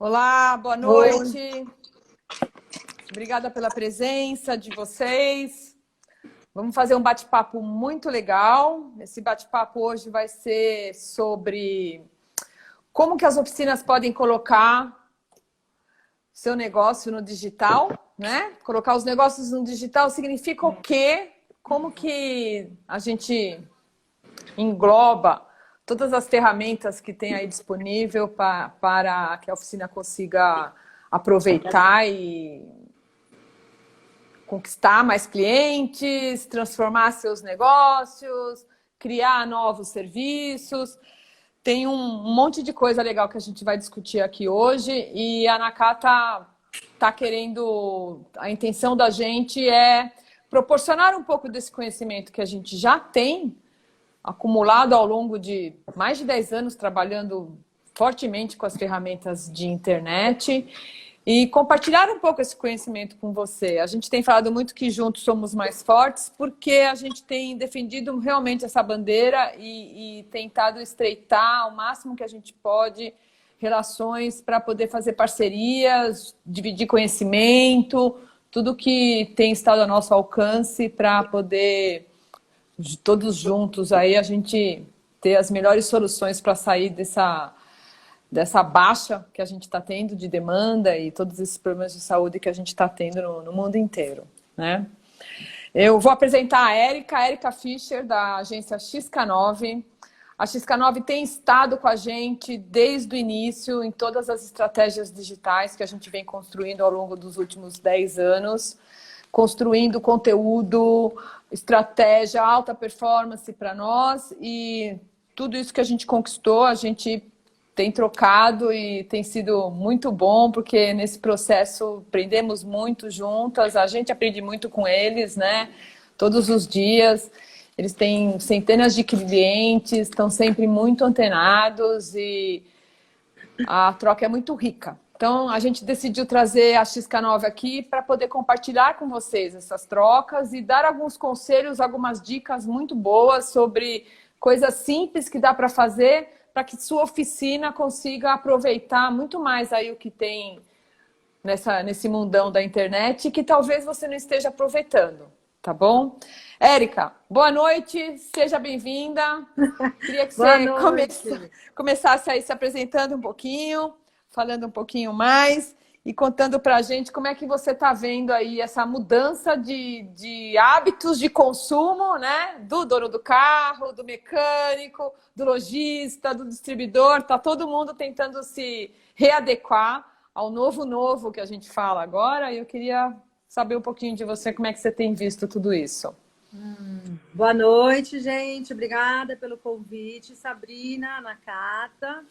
Olá, boa Oi. noite. Obrigada pela presença de vocês. Vamos fazer um bate-papo muito legal. Esse bate-papo hoje vai ser sobre como que as oficinas podem colocar seu negócio no digital, né? Colocar os negócios no digital significa o quê? Como que a gente engloba todas as ferramentas que tem aí disponível para que a oficina consiga aproveitar e conquistar mais clientes, transformar seus negócios, criar novos serviços. Tem um monte de coisa legal que a gente vai discutir aqui hoje e a Nakata tá querendo, a intenção da gente é proporcionar um pouco desse conhecimento que a gente já tem acumulado ao longo de mais de 10 anos trabalhando fortemente com as ferramentas de internet e compartilhar um pouco esse conhecimento com você. A gente tem falado muito que juntos somos mais fortes porque a gente tem defendido realmente essa bandeira e tentado estreitar ao máximo que a gente pode relações para poder fazer parcerias, dividir conhecimento, tudo que tem estado ao nosso alcance para poder todos juntos aí a gente ter as melhores soluções para sair dessa baixa que a gente está tendo de demanda e todos esses problemas de saúde que a gente está tendo no mundo inteiro, né? Eu vou apresentar a Érica Fischer, da agência XK9. A XK9 tem estado com a gente desde o início em todas as estratégias digitais que a gente vem construindo ao longo dos últimos 10 anos, construindo conteúdo, estratégia, alta performance para nós e tudo isso que a gente conquistou, a gente tem trocado e tem sido muito bom, porque nesse processo aprendemos muito juntas, a gente aprende muito com eles, né? Todos os dias. Eles têm centenas de clientes, estão sempre muito antenados e a troca é muito rica. Então, a gente decidiu trazer a XK9 aqui para poder compartilhar com vocês essas trocas e dar alguns conselhos, algumas dicas muito boas sobre coisas simples que dá para fazer para que sua oficina consiga aproveitar muito mais aí o que tem nesse mundão da internet e que talvez você não esteja aproveitando, tá bom? Érica, boa noite, seja bem-vinda. Queria que Boa você noite. começasse aí se apresentando um pouquinho, falando um pouquinho mais e contando para a gente como é que você está vendo aí essa mudança de hábitos de consumo, né? Do dono do carro, do mecânico, do lojista, do distribuidor. Está todo mundo tentando se readequar ao novo que a gente fala agora. E eu queria saber um pouquinho de você, como é que você tem visto tudo isso. Boa noite, gente. Obrigada pelo convite, Sabrina, Nakata.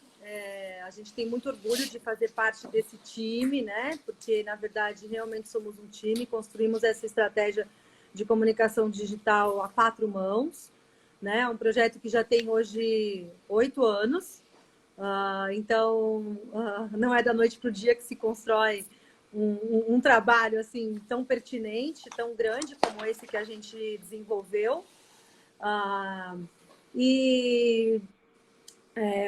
A gente tem muito orgulho de fazer parte desse time, né? Porque, na verdade, realmente somos um time. Construímos essa estratégia de comunicação digital a 4 mãos, né? É um projeto que já tem hoje 8 anos. Então, não é da noite para o dia que se constrói um trabalho assim tão pertinente, tão grande como esse que a gente desenvolveu. A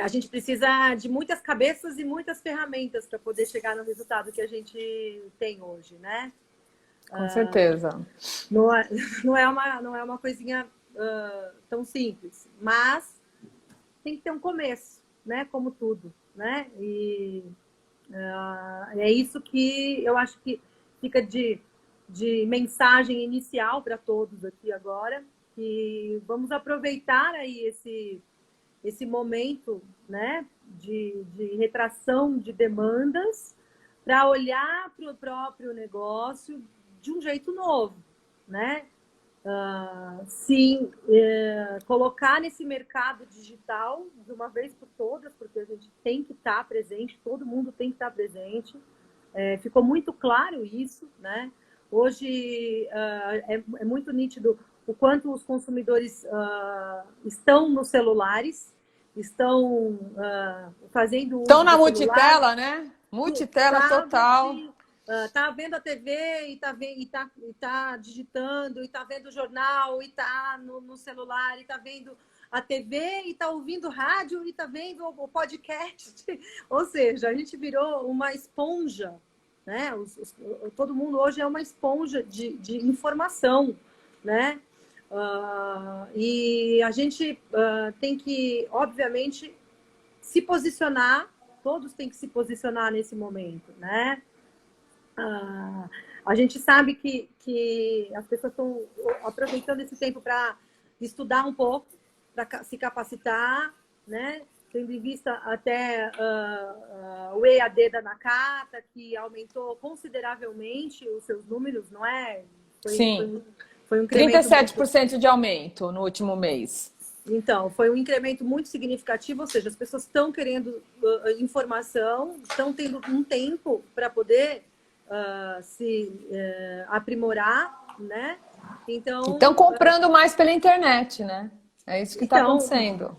gente precisa de muitas cabeças e muitas ferramentas para poder chegar no resultado que a gente tem hoje, né? Com certeza. Não é uma coisinha tão simples, mas tem que ter um começo, né? Como tudo, né? E é isso que eu acho que fica de mensagem inicial para todos aqui agora, que vamos aproveitar aí esse momento, né, de retração de demandas para olhar para o próprio negócio de um jeito novo, né? Sim, colocar nesse mercado digital de uma vez por todas, porque a gente tem que estar presente, todo mundo tem que estar presente. Ficou muito claro isso, né? Hoje é muito nítido o quanto os consumidores estão nos celulares, estão fazendo Estão uso na do celular. multitela, né? Multitela total. Tá vendo a TV e tá digitando, e tá vendo o jornal, e tá no celular, e tá vendo a TV e está ouvindo rádio e está vendo o podcast. Ou seja, a gente virou uma esponja, né? Todo mundo hoje é uma esponja de informação, né? E a gente tem que, obviamente, se posicionar, todos têm que se posicionar nesse momento, né? A gente sabe que as pessoas estão aproveitando esse tempo para estudar um pouco, para se capacitar, né? Tendo em vista até o EAD da Nakata, que aumentou consideravelmente os seus números, não é? Sim. Foi um incremento 37% de aumento no último mês. Então, foi um incremento muito significativo, ou seja, as pessoas estão querendo informação, estão tendo um tempo para poder se aprimorar, né? Então, comprando mais pela internet, né? É isso que está acontecendo.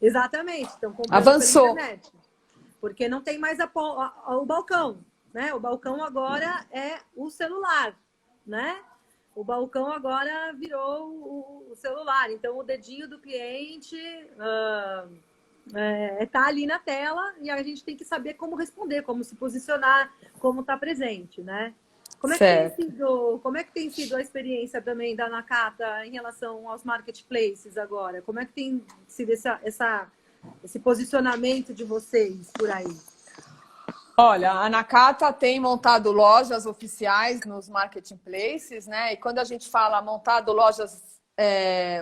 Exatamente, estão comprando Avançou. pela internet. Porque não tem mais o balcão, né? O balcão agora é o celular, né? O balcão agora virou o celular. Então, o dedinho do cliente tá ali na tela e a gente tem que saber como responder, como se posicionar, como estar presente, né? Como é que tem sido a experiência também da Nakata em relação aos marketplaces agora? Como é que tem sido esse posicionamento de vocês por aí? Olha, a Nakata tem montado lojas oficiais nos marketplaces, né? E quando a gente fala montado lojas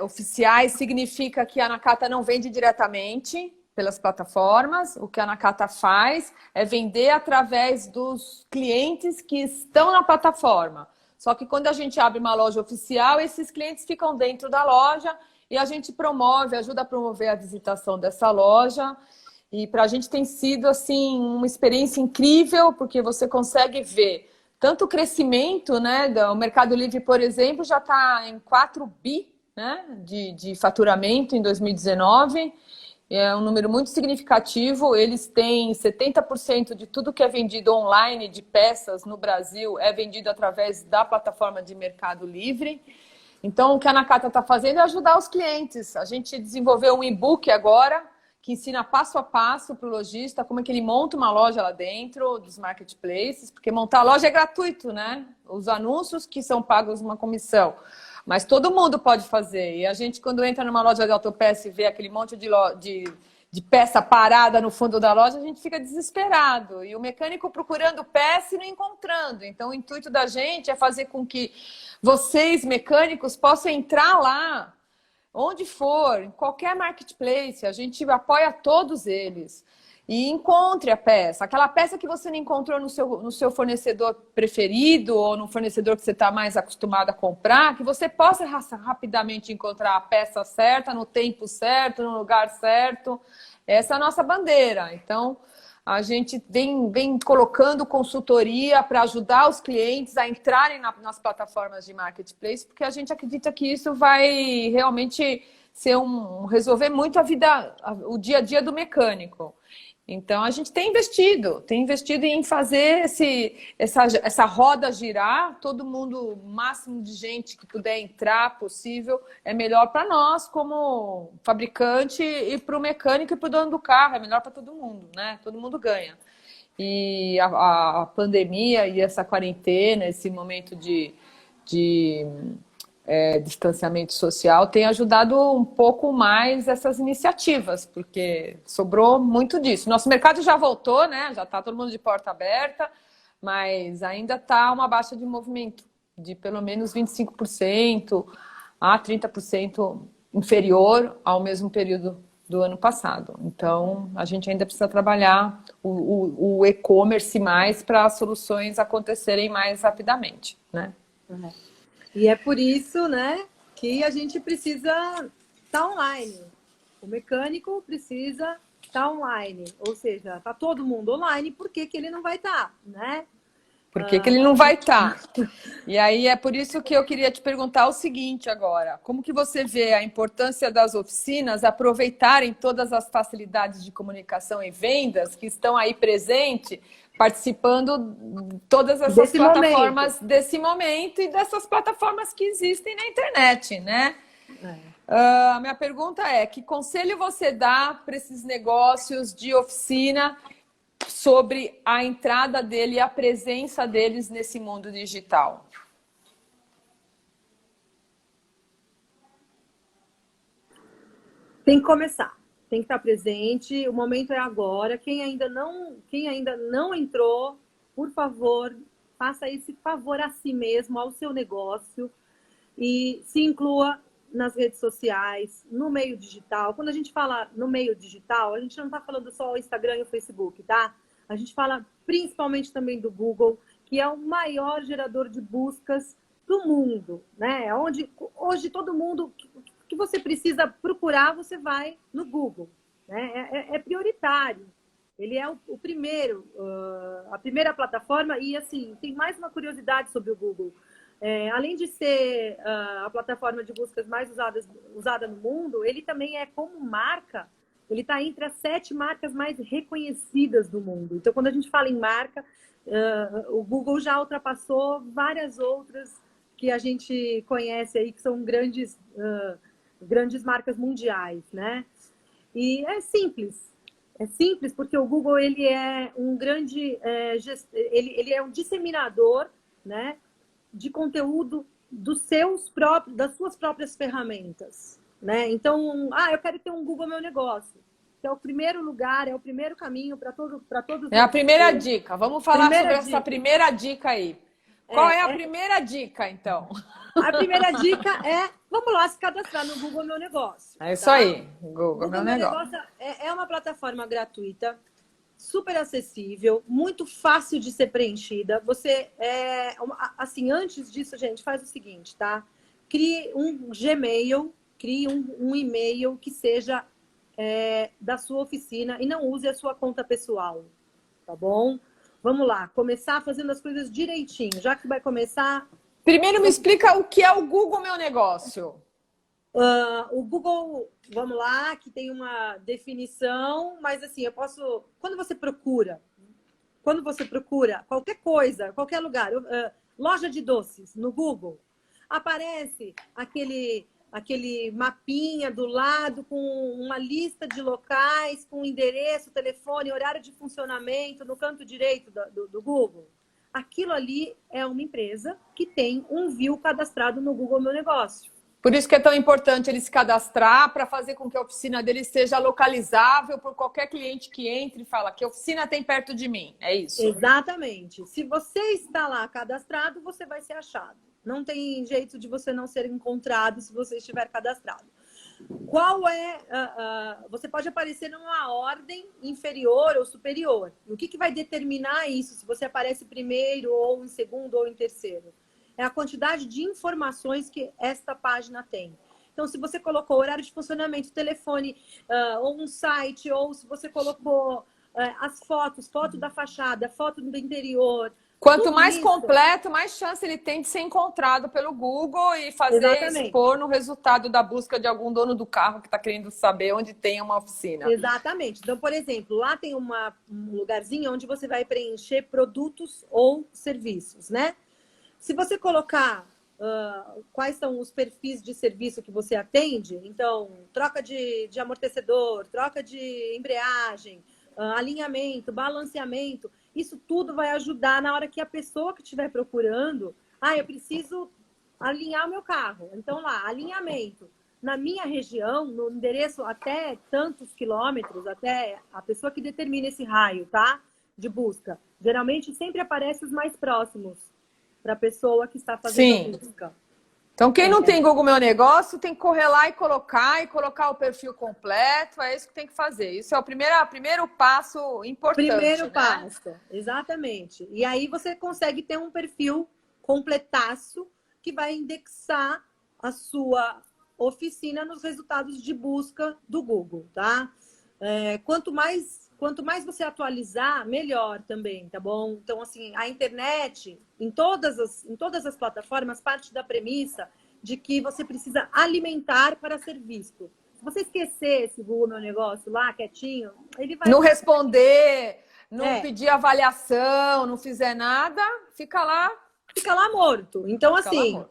oficiais, significa que a Nakata não vende diretamente pelas plataformas. O que a Nakata faz é vender através dos clientes que estão na plataforma. Só que quando a gente abre uma loja oficial, esses clientes ficam dentro da loja e a gente ajuda a promover a visitação dessa loja. E para a gente tem sido assim uma experiência incrível, porque você consegue ver tanto o crescimento, né? O Mercado Livre, por exemplo, já está em 4 bi, né, de faturamento em 2019. É um número muito significativo. Eles têm 70% de tudo que é vendido online de peças no Brasil é vendido através da plataforma de Mercado Livre. Então, o que a Nakata está fazendo é ajudar os clientes. A gente desenvolveu um e-book agora que ensina passo a passo para o lojista como é que ele monta uma loja lá dentro dos marketplaces, porque montar a loja é gratuito, né? Os anúncios que são pagos uma comissão. Mas todo mundo pode fazer. E a gente, quando entra numa loja de autopeça e vê aquele monte de peça parada no fundo da loja, a gente fica desesperado. E o mecânico procurando peça e não encontrando. Então, o intuito da gente é fazer com que vocês, mecânicos, possam entrar lá, onde for, em qualquer marketplace, a gente apoia todos eles. E encontre a peça. Aquela peça que você não encontrou no seu fornecedor preferido ou no fornecedor que você está mais acostumado a comprar, que você possa rapidamente encontrar a peça certa, no tempo certo, no lugar certo. Essa é a nossa bandeira. Então, a gente vem colocando consultoria para ajudar os clientes a entrarem nas plataformas de marketplace, porque a gente acredita que isso vai realmente resolver muito o dia a dia do mecânico. Então, a gente tem investido em fazer essa roda girar, todo mundo, o máximo de gente que puder entrar possível, é melhor para nós como fabricante e para o mecânico e para o dono do carro, é melhor para todo mundo, né? Todo mundo ganha. E a pandemia e essa quarentena, esse momento de distanciamento social tem ajudado um pouco mais essas iniciativas, porque sobrou muito disso. Nosso mercado já voltou, né? Já está todo mundo de porta aberta, mas ainda está uma baixa de movimento de pelo menos 25% a 30% inferior ao mesmo período do ano passado. Então, a gente ainda precisa trabalhar o e-commerce mais para as soluções acontecerem mais rapidamente, né? Uhum. E é por isso, né, que a gente precisa estar online. O mecânico precisa estar online. Ou seja, está todo mundo online, por que ele não vai estar, né? Por que ele não vai estar? E aí é por isso que eu queria te perguntar o seguinte agora. Como que você vê a importância das oficinas aproveitarem todas as facilidades de comunicação e vendas que estão aí presentes, participando de todas essas plataformas desse momento e dessas plataformas que existem na internet, né? A minha pergunta é, que conselho você dá para esses negócios de oficina sobre a entrada dele e a presença deles nesse mundo digital? Tem que começar, tem que estar presente, o momento é agora. Quem ainda não entrou, por favor, faça esse favor a si mesmo, ao seu negócio, e se inclua nas redes sociais, no meio digital. Quando a gente fala no meio digital, a gente não está falando só o Instagram e o Facebook, tá? A gente fala principalmente também do Google, que é o maior gerador de buscas do mundo, né? Onde hoje todo mundo que você precisa procurar, você vai no Google, né? É prioritário. Ele é o primeiro, a primeira plataforma. E assim, tem mais uma curiosidade sobre o Google. Além de ser a plataforma de buscas mais usada no mundo, ele também é, como marca, ele está entre as 7 marcas mais reconhecidas do mundo. Então, quando a gente fala em marca, o Google já ultrapassou várias outras que a gente conhece aí, que são grandes marcas mundiais, né? E é simples. É simples porque o Google ele é um grande, ele é um disseminador, né, de conteúdo das suas próprias ferramentas, né? Então, eu quero ter um Google Meu Negócio, que é o primeiro lugar, é o primeiro caminho para todos. É a primeira dica. Vamos falar sobre essa primeira dica aí. Qual é a primeira dica, então? A primeira dica vamos lá se cadastrar no Google Meu Negócio. É isso aí, Google Meu Negócio. Negócio é uma plataforma gratuita, super acessível, muito fácil de ser preenchida. Você, assim, antes disso, gente, faz o seguinte, tá? Crie um Gmail, crie um e-mail que seja da sua oficina e não use a sua conta pessoal, tá bom? Vamos lá, começar fazendo as coisas direitinho. Já que vai começar... Primeiro me explica o que é o Google Meu Negócio. O Google, vamos lá, que tem uma definição, mas assim, eu posso... Quando você procura qualquer coisa, qualquer lugar, loja de doces no Google, aparece aquele mapinha do lado com uma lista de locais, com endereço, telefone, horário de funcionamento no canto direito do Google. Aquilo ali é uma empresa que tem um view cadastrado no Google Meu Negócio. Por isso que é tão importante ele se cadastrar, para fazer com que a oficina dele seja localizável por qualquer cliente que entre e fala que oficina tem perto de mim. É isso. Exatamente. Se você está lá cadastrado, você vai ser achado. Não tem jeito de você não ser encontrado se você estiver cadastrado. Você pode aparecer numa ordem inferior ou superior. E o que vai determinar isso? Se você aparece primeiro, ou em segundo, ou em terceiro? É a quantidade de informações que esta página tem. Então, se você colocou horário de funcionamento, telefone, ou um site, ou se você colocou as foto da fachada, foto do interior... Quanto mais completo, mais chance ele tem de ser encontrado pelo Google e expor no resultado da busca de algum dono do carro que está querendo saber onde tem uma oficina. Exatamente. Então, por exemplo, lá tem um lugarzinho onde você vai preencher produtos ou serviços, né? Se você colocar quais são os perfis de serviço que você atende, então, troca de amortecedor, troca de embreagem, alinhamento, balanceamento, isso tudo vai ajudar na hora que a pessoa que estiver procurando, eu preciso alinhar o meu carro. Então, lá, alinhamento. Na minha região, no endereço até tantos quilômetros, até a pessoa que determina esse raio, tá? De busca. Geralmente, sempre aparece os mais próximos para a pessoa que está fazendo a busca. Então, quem não tem Google Meu Negócio, tem que correr lá e colocar o perfil completo. É isso que tem que fazer. Isso é o primeiro passo importante. Primeiro passo, exatamente. E aí você consegue ter um perfil completaço que vai indexar a sua oficina nos resultados de busca do Google, tá? Quanto mais você atualizar, melhor também, tá bom? Então, assim, a internet, em todas as plataformas, parte da premissa de que você precisa alimentar para ser visto. Se você esquecer esse Google Meu Negócio lá, quietinho, ele vai... Não responder, não pedir avaliação, não fizer nada, fica lá... Fica lá morto. Então, assim,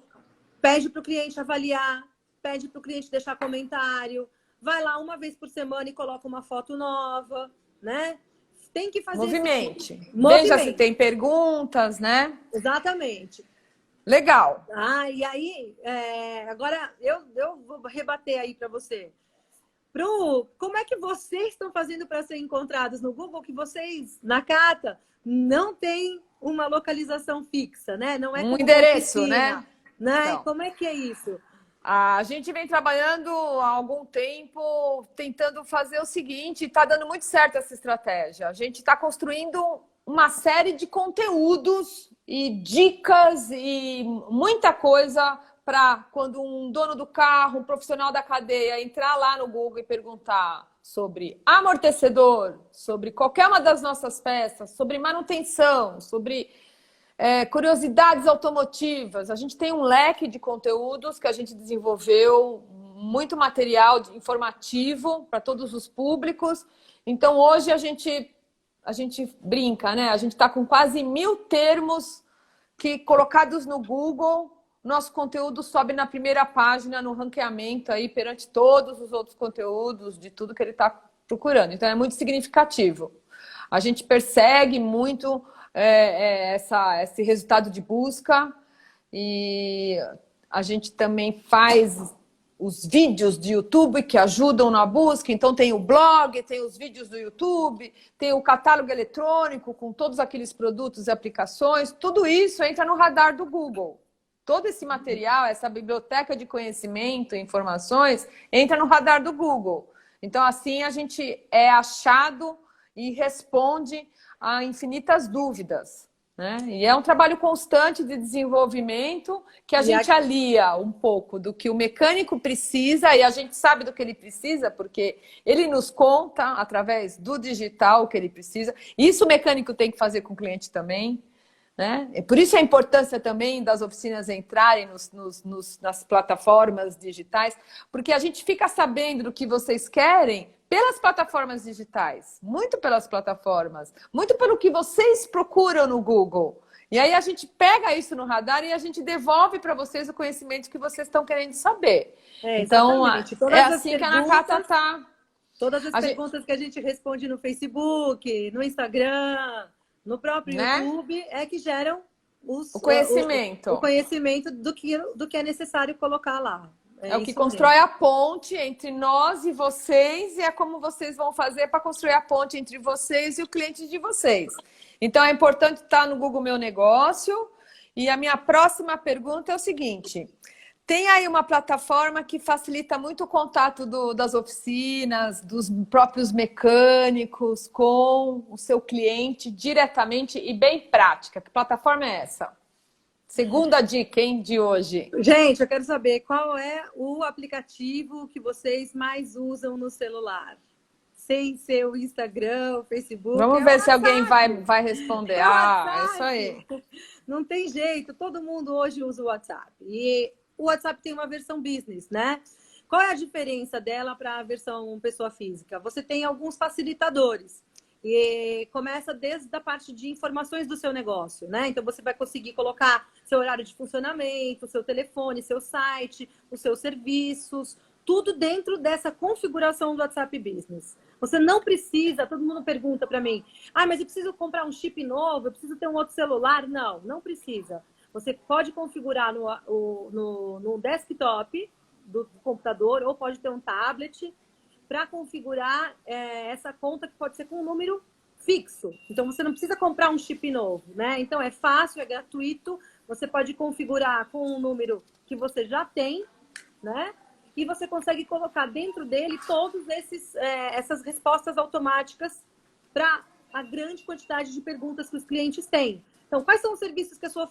pede para o cliente avaliar, pede para o cliente deixar comentário, vai lá uma vez por semana e coloca uma foto nova, né? Tem que fazer Movimente. Movimento. Veja se tem perguntas, né? Exatamente. Legal. E aí, agora eu vou rebater aí para você. Como é que vocês estão fazendo para ser encontrados no Google, que vocês, na Cata, não tem uma localização fixa, né? Não é um como endereço, oficina, né? Então, Como é que é isso? a gente vem trabalhando há algum tempo tentando fazer o seguinte, está dando muito certo essa estratégia. A gente está construindo uma série de conteúdos e dicas e muita coisa para quando um dono do carro, um profissional da cadeia entrar lá no Google e perguntar sobre amortecedor, sobre qualquer uma das nossas peças, sobre manutenção, sobre curiosidades automotivas. A gente tem um leque de conteúdos que a gente desenvolveu, muito material informativo para todos os públicos. Então, hoje a gente brinca, né? A gente está com quase 1000 termos que, colocados no Google, nosso conteúdo sobe na primeira página, no ranqueamento aí, perante todos os outros conteúdos, de tudo que ele está procurando. Então, é muito significativo. A gente persegue muito esse resultado de busca e a gente também faz os vídeos de YouTube que ajudam na busca. Então tem o blog, tem os vídeos do YouTube, tem o catálogo eletrônico com todos aqueles produtos e aplicações. Tudo isso entra no radar do Google. Todo esse material, essa biblioteca de conhecimento e informações entra no radar do Google. Então assim a gente é achado e responde a infinitas dúvidas, né? E é um trabalho constante de desenvolvimento que a gente alia um pouco do que o mecânico precisa, e a gente sabe do que ele precisa, porque ele nos conta através do digital o que ele precisa. Isso o mecânico tem que fazer com o cliente também, né? E por isso a importância também das oficinas entrarem nas plataformas digitais, porque a gente fica sabendo do que vocês querem pelas plataformas digitais, muito pelas plataformas, muito pelo que vocês procuram no Google. E aí a gente pega isso no radar e a gente devolve para vocês o conhecimento que vocês estão querendo saber. Então, é assim que a Nakata está. Todas as perguntas que a gente responde no Facebook, no Instagram, no próprio YouTube, é que geram o conhecimento. O conhecimento do que é necessário colocar lá. É o que constrói a ponte entre nós e vocês, e é como vocês vão fazer para construir a ponte entre vocês e o cliente de vocês. Então, é importante estar no Google Meu Negócio. E a minha próxima pergunta é o seguinte: tem aí uma plataforma que facilita muito o contato das oficinas, dos próprios mecânicos com o seu cliente diretamente e bem prática. Que plataforma é essa? Segunda dica, hein, de hoje. Gente, eu quero saber qual é o aplicativo que vocês mais usam no celular. Sem ser o Instagram, o Facebook. Vamos ver se alguém vai responder. É isso aí. Não tem jeito, todo mundo hoje usa o WhatsApp. E o WhatsApp tem uma versão business, né? Qual é a diferença dela para a versão pessoa física? Você tem alguns facilitadores. E começa desde a parte de informações do seu negócio, né? Então, você vai conseguir colocar seu horário de funcionamento, seu telefone, seu site, os seus serviços, tudo dentro dessa configuração do WhatsApp Business. Você não precisa, todo mundo pergunta para mim, mas eu preciso comprar um chip novo, eu preciso ter um outro celular? Não, não precisa. Você pode configurar no desktop do computador ou pode ter um tablet para configurar essa conta que pode ser com um número fixo. Então, você não precisa comprar um chip novo, né? Então, é fácil, é gratuito. Você pode configurar com um número que você já tem, né? E você consegue colocar dentro dele todas essas respostas automáticas para a grande quantidade de perguntas que os clientes têm. Então, quais são os serviços que a sua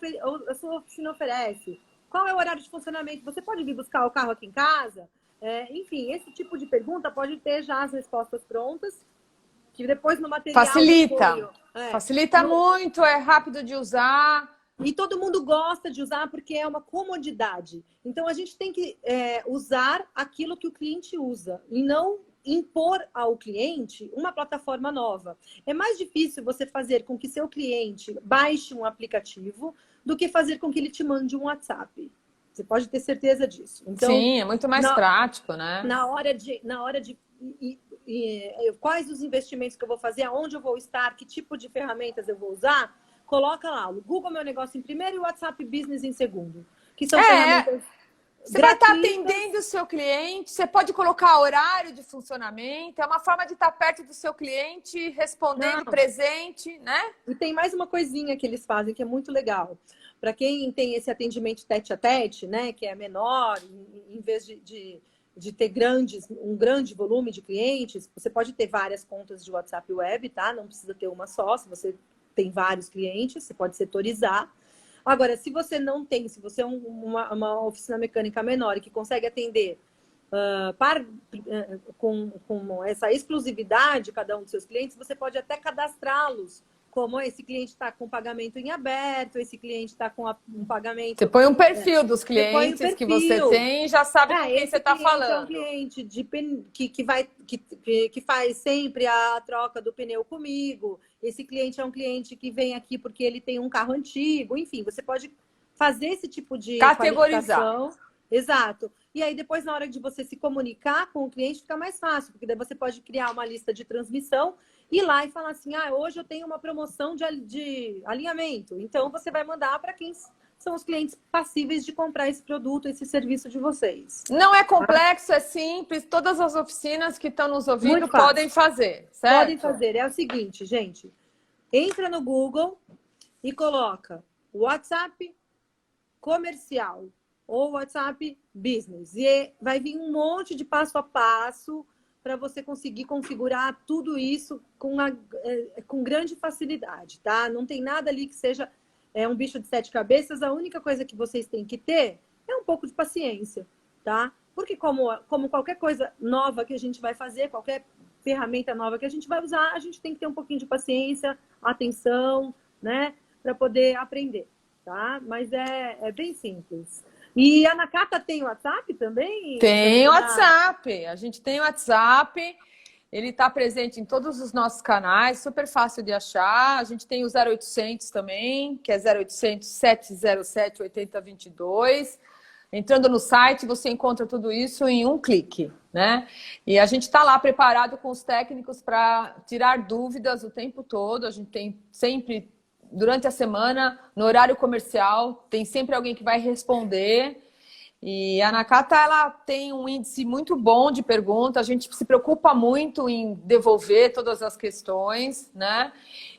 oficina oferece? Qual é o horário de funcionamento? Você pode vir buscar o carro aqui em casa? Enfim, esse tipo de pergunta pode ter já as respostas prontas, que depois no material... Facilita. Facilita muito, é rápido de usar. E todo mundo gosta de usar porque é uma comodidade. Então, a gente tem que usar aquilo que o cliente usa e não impor ao cliente uma plataforma nova. É mais difícil você fazer com que seu cliente baixe um aplicativo do que fazer com que ele te mande um WhatsApp. Você pode ter certeza disso. Então, sim, é muito mais prático, né? Na hora de quais os investimentos que eu vou fazer, aonde eu vou estar, que tipo de ferramentas eu vou usar, coloca lá o Google Meu Negócio em primeiro e o WhatsApp Business em segundo, que são ferramentas você vai estar gratuitas. atendendo o seu cliente, você pode colocar horário de funcionamento, é uma forma de estar perto do seu cliente, respondendo presente, né? E tem mais uma coisinha que eles fazem que é muito legal. Para quem tem esse atendimento tete a tete, né, que é menor, em vez de ter um grande volume de clientes, você pode ter várias contas de WhatsApp Web, tá? Não precisa ter uma só. Se você tem vários clientes, você pode setorizar. Agora, se você não tem, se você é uma oficina mecânica menor e que consegue atender com essa exclusividade cada um dos seus clientes, você pode até cadastrá-los. Como esse cliente está com pagamento em aberto, esse cliente está com um pagamento... Você põe um perfil dos clientes que você tem e já sabe com quem você está falando. É um cliente que faz sempre a troca do pneu comigo. Esse cliente é um cliente que vem aqui porque ele tem um carro antigo. Enfim, você pode fazer esse tipo de categorizar. Exato. E aí, depois, na hora de você se comunicar com o cliente, fica mais fácil, porque daí você pode criar uma lista de transmissão, ir lá e falar assim, hoje eu tenho uma promoção de alinhamento. Então, você vai mandar para quem são os clientes passíveis de comprar esse produto, esse serviço de vocês. Não é complexo, é simples. Todas as oficinas que estão nos ouvindo podem fazer, certo? Podem fazer. É o seguinte, gente. Entra no Google e coloca WhatsApp comercial ou WhatsApp Business. E vai vir um monte de passo a passo para você conseguir configurar tudo isso com grande facilidade, tá? Não tem nada ali que seja um bicho de 7 cabeças. A única coisa que vocês têm que ter é um pouco de paciência, tá? Porque como qualquer coisa nova que a gente vai fazer, qualquer ferramenta nova que a gente vai usar, a gente tem que ter um pouquinho de paciência, atenção, né? Para poder aprender, tá? Mas é bem simples. E a Nakata tem WhatsApp também? Tem WhatsApp. A gente tem WhatsApp. Ele está presente em todos os nossos canais, super fácil de achar. A gente tem o 0800 também, que é 0800 707 8022. Entrando no site, você encontra tudo isso em um clique, né? E a gente está lá preparado com os técnicos para tirar dúvidas o tempo todo. A gente tem sempre, durante a semana, no horário comercial, tem sempre alguém que vai responder. E a Nakata, ela tem um índice muito bom de perguntas. A gente se preocupa muito em devolver todas as questões, né?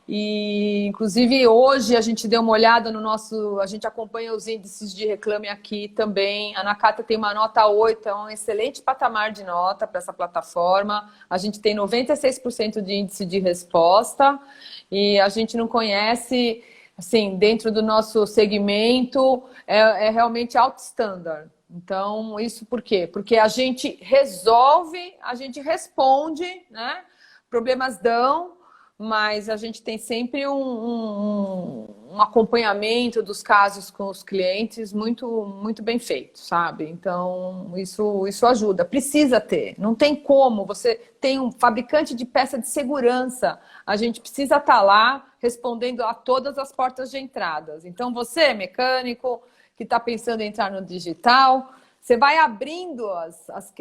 E, inclusive, hoje a gente deu uma olhada no nosso... A gente acompanha os índices de Reclame Aqui também. A Nakata tem uma nota 8, é um excelente patamar de nota para essa plataforma. A gente tem 96% de índice de resposta. E a gente não conhece... Assim, dentro do nosso segmento, é realmente alto standard. Então, isso por quê? Porque a gente resolve, a gente responde, né? Problemas dão, mas a gente tem sempre um acompanhamento dos casos com os clientes muito bem feito, sabe? Então, isso ajuda. Precisa ter. Não tem como. Você tem um fabricante de peça de segurança. A gente precisa estar lá respondendo a todas as portas de entradas. Então, você, mecânico, que está pensando em entrar no digital, você vai abrindo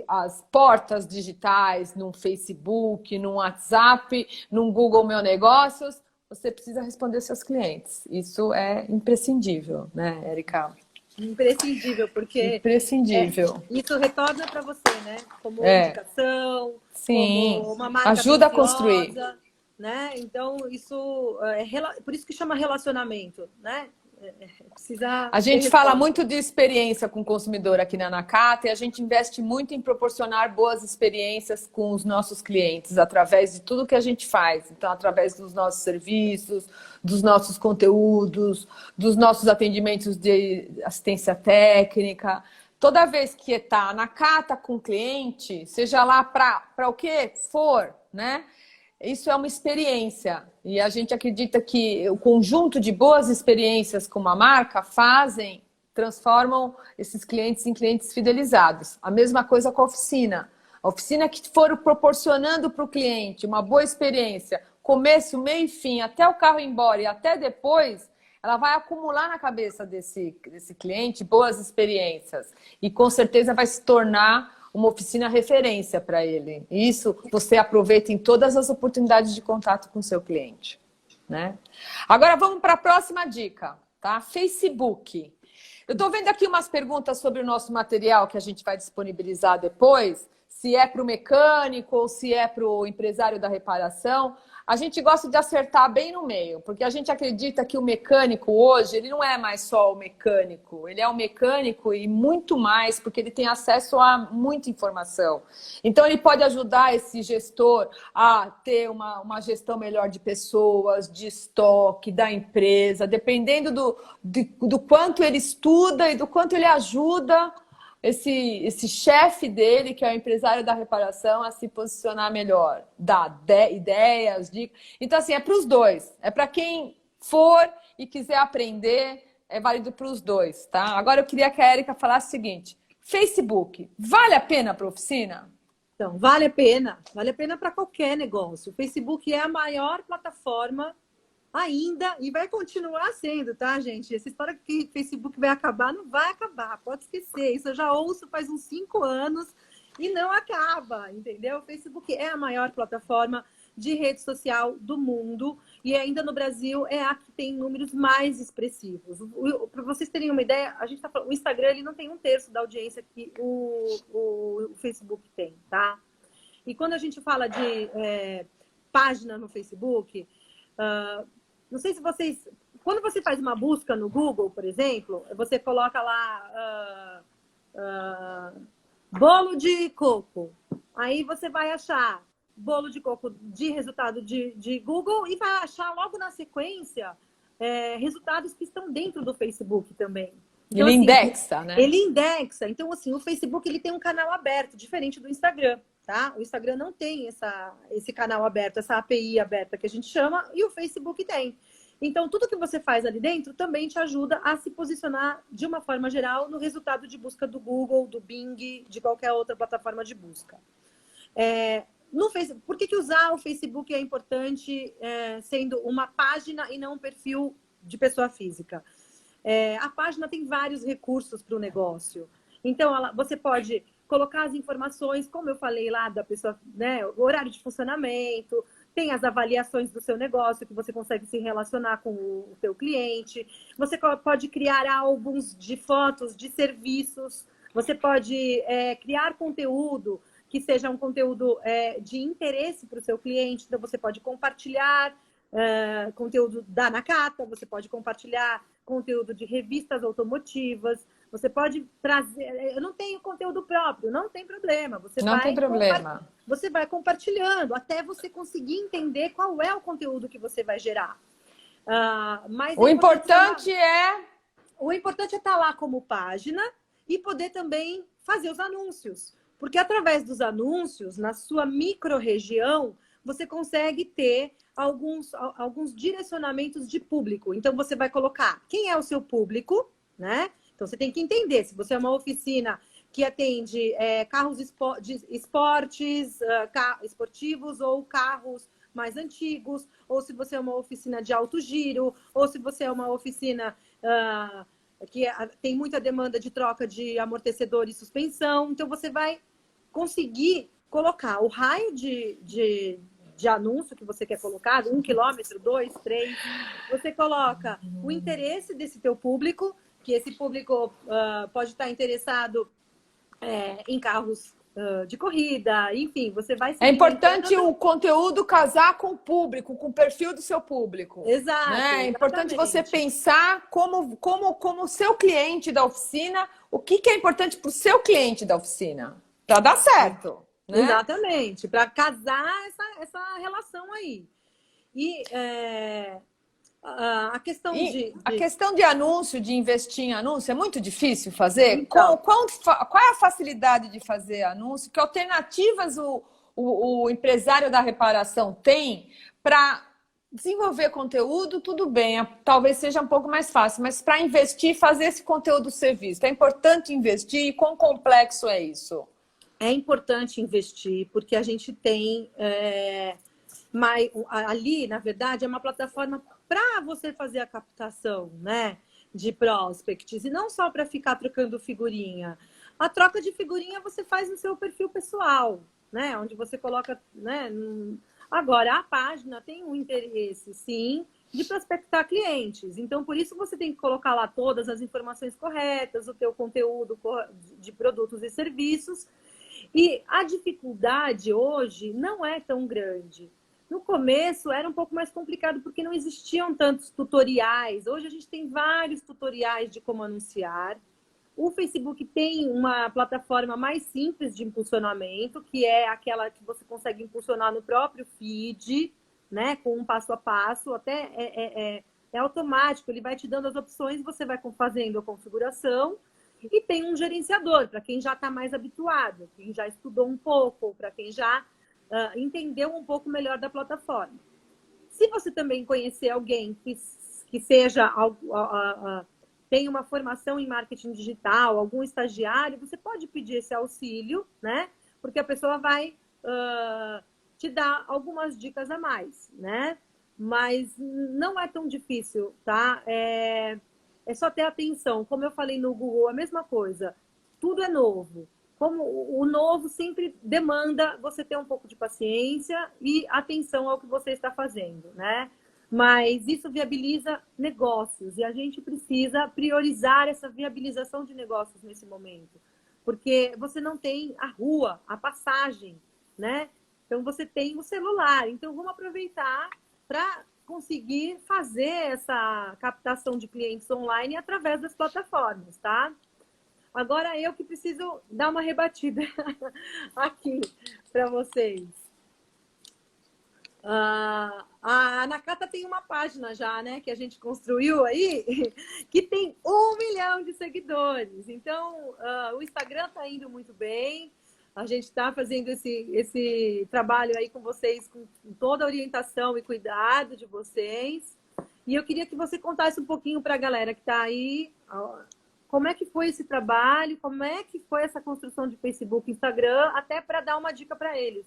as portas digitais no Facebook, no WhatsApp, no Google Meu Negócios, você precisa responder seus clientes. Isso é imprescindível, né, Érica? Imprescindível, porque imprescindível. Isso retorna para você, né? Como indicação, sim, como uma marca ajuda preciosa, a construir. Né? Então, isso por isso que chama relacionamento, né? A gente fala muito de experiência com o consumidor aqui na Nakata e a gente investe muito em proporcionar boas experiências com os nossos clientes através de tudo que a gente faz. Então, através dos nossos serviços, dos nossos conteúdos, dos nossos atendimentos de assistência técnica. Toda vez que está a Nakata com o cliente, seja lá para o que for, né? Isso é uma experiência e a gente acredita que o conjunto de boas experiências com uma marca transformam esses clientes em clientes fidelizados. A mesma coisa com a oficina. A oficina que for proporcionando para o cliente uma boa experiência, começo, meio e fim, até o carro ir embora e até depois, ela vai acumular na cabeça desse cliente boas experiências. E com certeza vai se tornar uma oficina referência para ele. E isso você aproveita em todas as oportunidades de contato com o seu cliente, né? Agora vamos para a próxima dica, tá? Facebook. Eu estou vendo aqui umas perguntas sobre o nosso material que a gente vai disponibilizar depois, se é para o mecânico ou se é para o empresário da reparação. A gente gosta de acertar bem no meio, porque a gente acredita que o mecânico hoje, ele não é mais só o mecânico, ele é um mecânico e muito mais, porque ele tem acesso a muita informação. Então, ele pode ajudar esse gestor a ter uma gestão melhor de pessoas, de estoque, da empresa, dependendo do quanto ele estuda e do quanto ele ajuda esse chefe dele, que é o empresário da reparação, a se posicionar melhor, dar ideias, dicas. Então, assim, é para os dois. É para quem for e quiser aprender, é válido para os dois, tá? Agora, eu queria que a Érica falasse o seguinte: Facebook, vale a pena para a oficina? Então, vale a pena. Vale a pena para qualquer negócio. O Facebook é a maior plataforma ainda, e vai continuar sendo, tá, gente? Essa história que Facebook vai acabar, não vai acabar, pode esquecer. Isso eu já ouço faz uns 5 anos e não acaba, entendeu? O Facebook é a maior plataforma de rede social do mundo e ainda no Brasil é a que tem números mais expressivos. Para vocês terem uma ideia, a gente tá falando, o Instagram ele não tem 1/3 da audiência que o Facebook tem, tá? E quando a gente fala de página no Facebook, não sei se vocês... Quando você faz uma busca no Google, por exemplo, você coloca lá bolo de coco. Aí você vai achar bolo de coco de resultado de Google e vai achar logo na sequência resultados que estão dentro do Facebook também. Então, Ele assim, indexa, né? Ele indexa. Então, assim, o Facebook ele tem um canal aberto, diferente do Instagram. Tá? O Instagram não tem esse canal aberto, essa API aberta que a gente chama, e o Facebook tem. Então, tudo que você faz ali dentro também te ajuda a se posicionar de uma forma geral no resultado de busca do Google, do Bing, de qualquer outra plataforma de busca. No Facebook, por que usar o Facebook é importante sendo uma página e não um perfil de pessoa física? A página tem vários recursos para o negócio. Então, você pode colocar as informações, como eu falei lá, da pessoa, né, o horário de funcionamento, tem as avaliações do seu negócio, que você consegue se relacionar com o seu cliente. Você pode criar álbuns de fotos, de serviços. Você pode criar conteúdo que seja um conteúdo de interesse para o seu cliente. Então, você pode compartilhar conteúdo da Nakata, você pode compartilhar conteúdo de revistas automotivas, você pode trazer... Eu não tenho conteúdo próprio, não tem problema. Você vai compartilhando até você conseguir entender qual é o conteúdo que você vai gerar. Mas o importante é estar lá como página e poder também fazer os anúncios. Porque através dos anúncios, na sua micro-região, você consegue ter alguns direcionamentos de público. Então, você vai colocar quem é o seu público, né? Então, você tem que entender se você é uma oficina que atende carros esportivos ou carros mais antigos, ou se você é uma oficina de alto giro, ou se você é uma oficina que tem muita demanda de troca de amortecedor e suspensão. Então, você vai conseguir colocar o raio de anúncio que você quer colocar, 1 quilômetro, 2, 3. Você coloca o interesse desse teu público, que esse público pode estar interessado em carros de corrida, enfim, você vai... É importante o conteúdo casar com o público, com o perfil do seu público. Exato. Né? É importante você pensar como o seu cliente da oficina, o que é importante para o seu cliente da oficina, para dar certo. Né? Exatamente, para casar essa relação aí. E a questão de anúncio, de investir em anúncio, é muito difícil fazer? Então, qual é a facilidade de fazer anúncio? Que alternativas o empresário da reparação tem para desenvolver conteúdo? Tudo bem, talvez seja um pouco mais fácil, mas para investir, fazer esse conteúdo ser visto, é importante investir? E quão complexo é isso? É importante investir, porque a gente tem Mas ali, na verdade, é uma plataforma para você fazer a captação, né, de prospects, e não só para ficar trocando figurinha. A troca de figurinha você faz no seu perfil pessoal, né, onde você coloca, né. Agora, a página tem um interesse, sim, de prospectar clientes. Então, por isso você tem que colocar lá todas as informações corretas, o teu conteúdo de produtos e serviços. E a dificuldade hoje não é tão grande. No começo era um pouco mais complicado porque não existiam tantos tutoriais. Hoje a gente tem vários tutoriais de como anunciar. O Facebook tem uma plataforma mais simples de impulsionamento, que é aquela que você consegue impulsionar no próprio feed, né, com um passo a passo, até é automático, ele vai te dando as opções, você vai fazendo a configuração, e tem um gerenciador, para quem já está mais habituado, quem já estudou um pouco, para quem já entendeu um pouco melhor da plataforma. Se você também conhecer alguém que seja tem uma formação em marketing digital, algum estagiário, você pode pedir esse auxílio, né? Porque a pessoa vai te dar algumas dicas a mais, né? Mas não é tão difícil, tá? É só ter atenção. Como eu falei no Google, a mesma coisa. Tudo é novo. Como o novo sempre demanda você ter um pouco de paciência e atenção ao que você está fazendo, né? Mas isso viabiliza negócios e a gente precisa priorizar essa viabilização de negócios nesse momento, porque você não tem a rua, a passagem, né? Então você tem o celular, então vamos aproveitar para conseguir fazer essa captação de clientes online através das plataformas, tá? Agora eu que preciso dar uma rebatida aqui para vocês. A Nakata tem uma página já, né, que a gente construiu aí, que tem 1 milhão de seguidores. Então, o Instagram está indo muito bem. A gente está fazendo esse trabalho aí com vocês, com toda a orientação e cuidado de vocês. E eu queria que você contasse um pouquinho para a galera que está aí, como é que foi esse trabalho, como é que foi essa construção de Facebook e Instagram, até para dar uma dica para eles.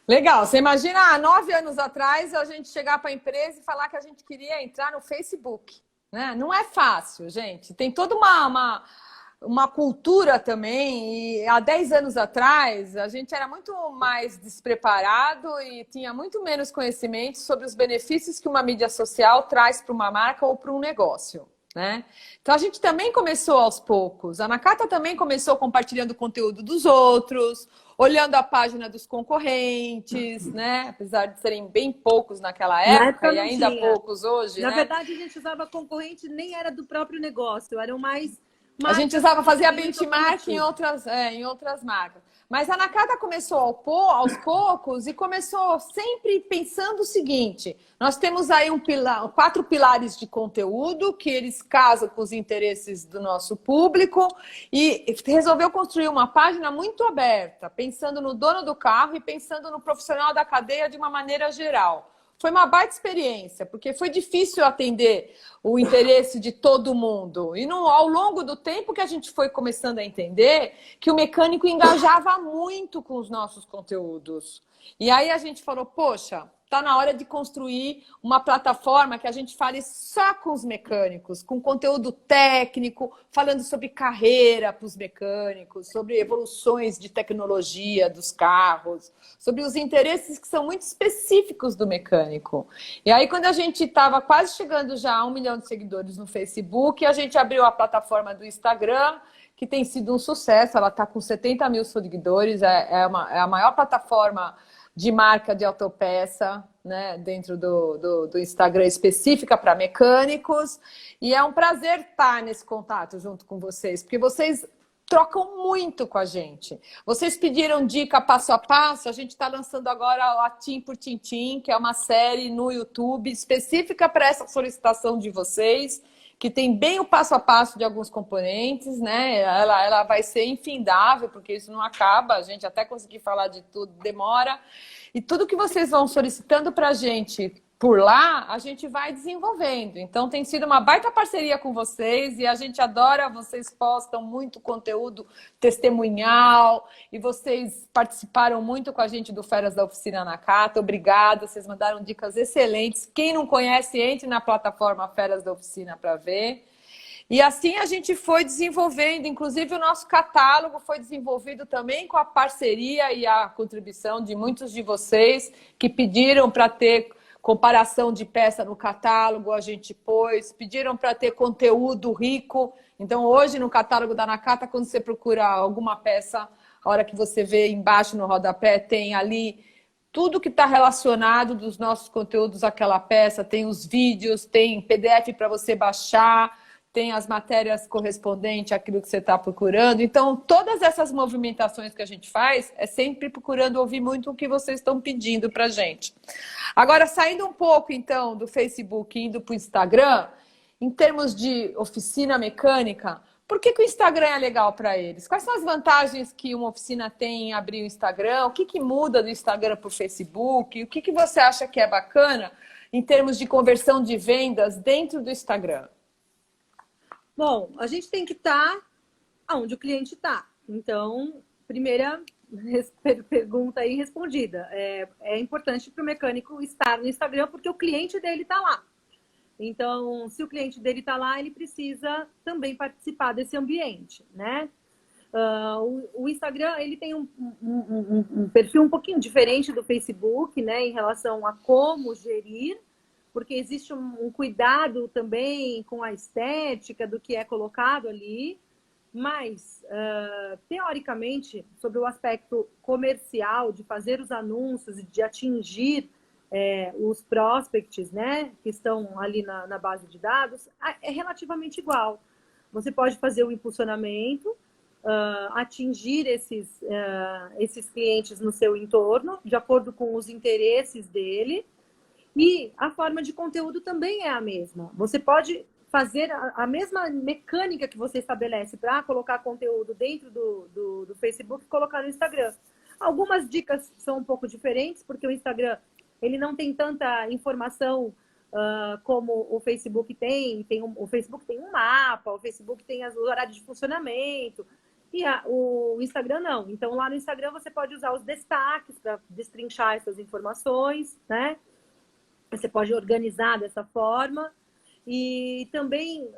Legal, você imagina 9 anos atrás a gente chegar para a empresa e falar que a gente queria entrar no Facebook, né? Não é fácil, gente. Tem toda uma cultura também, e há 10 anos atrás a gente era muito mais despreparado e tinha muito menos conhecimento sobre os benefícios que uma mídia social traz para uma marca ou para um negócio, né? Então a gente também começou aos poucos. A Nakata também começou compartilhando o conteúdo dos outros, olhando a página dos concorrentes, né? Apesar de serem bem poucos naquela época e ainda poucos hoje, Na né? verdade, a gente usava concorrente, nem era do próprio negócio, eram mais... A gente fazia benchmark em outras marcas. Mas a Nakata começou aos poucos e começou sempre pensando o seguinte: nós temos aí 4 pilares de conteúdo que eles casam com os interesses do nosso público e resolveu construir uma página muito aberta, pensando no dono do carro e pensando no profissional da cadeia de uma maneira geral. Foi uma baita experiência, porque foi difícil atender o interesse de todo mundo. E ao longo do tempo que a gente foi começando a entender que o mecânico engajava muito com os nossos conteúdos. E aí a gente falou, poxa, está na hora de construir uma plataforma que a gente fale só com os mecânicos, com conteúdo técnico, falando sobre carreira para os mecânicos, sobre evoluções de tecnologia dos carros, sobre os interesses que são muito específicos do mecânico. E aí, quando a gente estava quase chegando já a 1 milhão de seguidores no Facebook, a gente abriu a plataforma do Instagram, que tem sido um sucesso. Ela está com 70 mil seguidores, é a maior plataforma de marca de autopeça, né, dentro do Instagram, específica para mecânicos. E é um prazer estar nesse contato junto com vocês, porque vocês trocam muito com a gente. Vocês pediram dica passo a passo, a gente está lançando agora a Tim por Tintim, que é uma série no YouTube específica para essa solicitação de vocês, que tem bem o passo a passo de alguns componentes, né? Ela vai ser infindável, porque isso não acaba, a gente até conseguir falar de tudo demora. E tudo que vocês vão solicitando para a gente por lá, a gente vai desenvolvendo. Então, tem sido uma baita parceria com vocês e a gente adora, vocês postam muito conteúdo testemunhal e vocês participaram muito com a gente do Férias da Oficina Nakata. Obrigada, vocês mandaram dicas excelentes. Quem não conhece, entre na plataforma Férias da Oficina para ver. E assim a gente foi desenvolvendo, inclusive o nosso catálogo foi desenvolvido também com a parceria e a contribuição de muitos de vocês que pediram para ter comparação de peça no catálogo, a gente pôs, pediram para ter conteúdo rico. Então, hoje, no catálogo da Nakata, quando você procura alguma peça, a hora que você vê embaixo no rodapé, tem ali tudo que está relacionado dos nossos conteúdos àquela peça, tem os vídeos, tem PDF para você baixar, tem as matérias correspondentes àquilo que você está procurando. Então, todas essas movimentações que a gente faz é sempre procurando ouvir muito o que vocês estão pedindo para a gente. Agora, saindo um pouco, então, do Facebook e indo para o Instagram, em termos de oficina mecânica, por que o Instagram é legal para eles? Quais são as vantagens que uma oficina tem em abrir o Instagram? O que muda do Instagram para o Facebook? O que você acha que é bacana em termos de conversão de vendas dentro do Instagram? Bom, a gente tem que estar onde o cliente está. Então, primeira pergunta aí respondida. É importante para o mecânico estar no Instagram porque o cliente dele está lá. Então, se o cliente dele está lá, ele precisa também participar desse ambiente, né? O Instagram, ele tem um perfil um pouquinho diferente do Facebook, né? Em relação a como gerir, porque existe um cuidado também com a estética do que é colocado ali, mas, teoricamente, sobre o aspecto comercial, de fazer os anúncios e de atingir os prospects, né, que estão ali na base de dados, é relativamente igual. Você pode fazer o impulsionamento, atingir esses clientes no seu entorno, de acordo com os interesses dele, e a forma de conteúdo também é a mesma. Você pode fazer a mesma mecânica que você estabelece para colocar conteúdo dentro do Facebook e colocar no Instagram. Algumas dicas são um pouco diferentes, porque o Instagram ele não tem tanta informação como o Facebook tem. O Facebook tem um mapa, o Facebook tem os horários de funcionamento, e o Instagram não. Então, lá no Instagram você pode usar os destaques para destrinchar essas informações, né? Você pode organizar dessa forma e também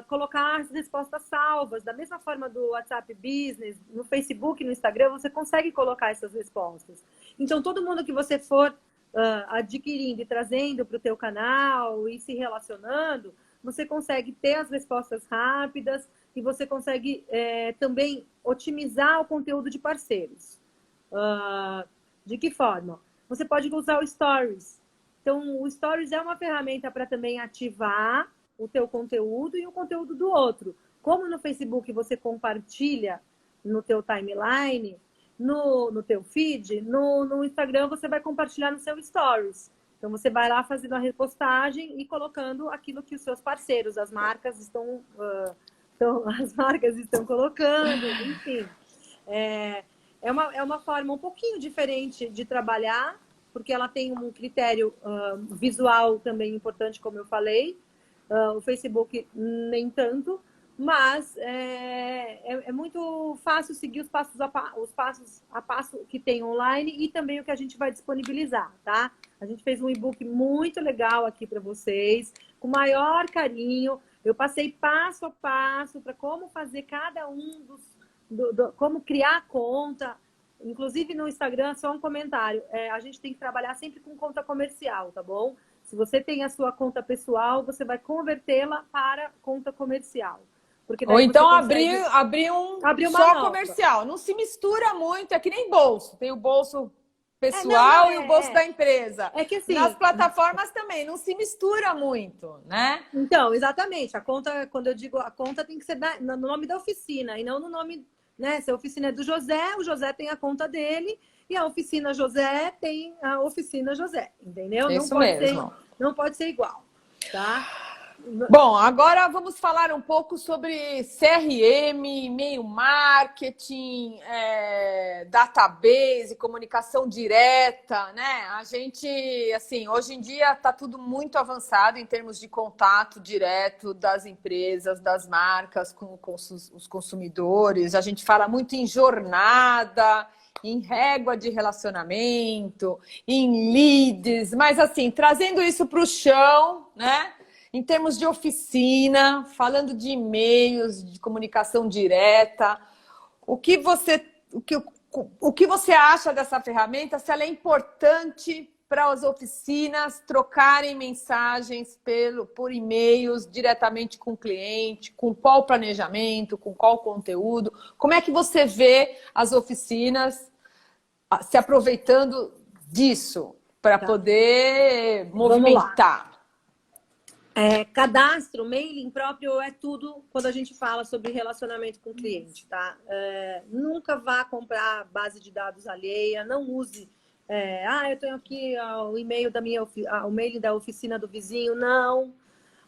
colocar as respostas salvas. Da mesma forma do WhatsApp Business, no Facebook, no Instagram, você consegue colocar essas respostas. Então, todo mundo que você for adquirindo e trazendo para o teu canal e se relacionando, você consegue ter as respostas rápidas e você consegue também otimizar o conteúdo de parceiros. De que forma? Você pode usar o Stories. Então, o Stories é uma ferramenta para também ativar o teu conteúdo e o conteúdo do outro. Como no Facebook você compartilha no teu timeline, no teu feed, no Instagram você vai compartilhar no seu Stories. Então, você vai lá fazendo a repostagem e colocando aquilo que os seus parceiros, as marcas estão colocando, enfim. É uma forma um pouquinho diferente de trabalhar, porque ela tem um critério visual também importante, como eu falei. O Facebook nem tanto, mas é muito fácil seguir os passos a passo que tem online e também o que a gente vai disponibilizar, tá? A gente fez um e-book muito legal aqui para vocês, com maior carinho. Eu passei passo a passo para como fazer cada um como criar a conta. Inclusive no Instagram, só um comentário. A gente tem que trabalhar sempre com conta comercial, tá bom? Se você tem a sua conta pessoal, você vai convertê-la para conta comercial. Porque Ou então consegue... abrir só nova. Comercial. Não se mistura muito, é que nem bolso. Tem o bolso pessoal e o bolso da empresa. É que assim, nas plataformas também, não se mistura muito, né? Então, exatamente. A conta, quando eu digo a conta, tem que ser no nome da oficina e não no nome... Né? Se a oficina é do José, o José tem a conta dele e a oficina José tem a oficina José, entendeu? Isso mesmo. Não pode ser igual, tá? Bom, agora vamos falar um pouco sobre CRM, e-mail marketing, database, comunicação direta, né? A gente, assim, hoje em dia está tudo muito avançado em termos de contato direto das empresas, das marcas com os consumidores. A gente fala muito em jornada, em régua de relacionamento, em leads, mas assim, trazendo isso para o chão, né? Em termos de oficina, falando de e-mails, de comunicação direta, o que você acha dessa ferramenta? Se ela é importante para as oficinas trocarem mensagens por e-mails diretamente com o cliente, com qual planejamento, com qual conteúdo? Como é que você vê as oficinas se aproveitando disso para poder movimentar? Cadastro, mailing próprio é tudo quando a gente fala sobre relacionamento com o cliente, tá? Nunca vá comprar base de dados alheia, não use. Eu tenho aqui o e-mail o mailing da oficina do vizinho. Não.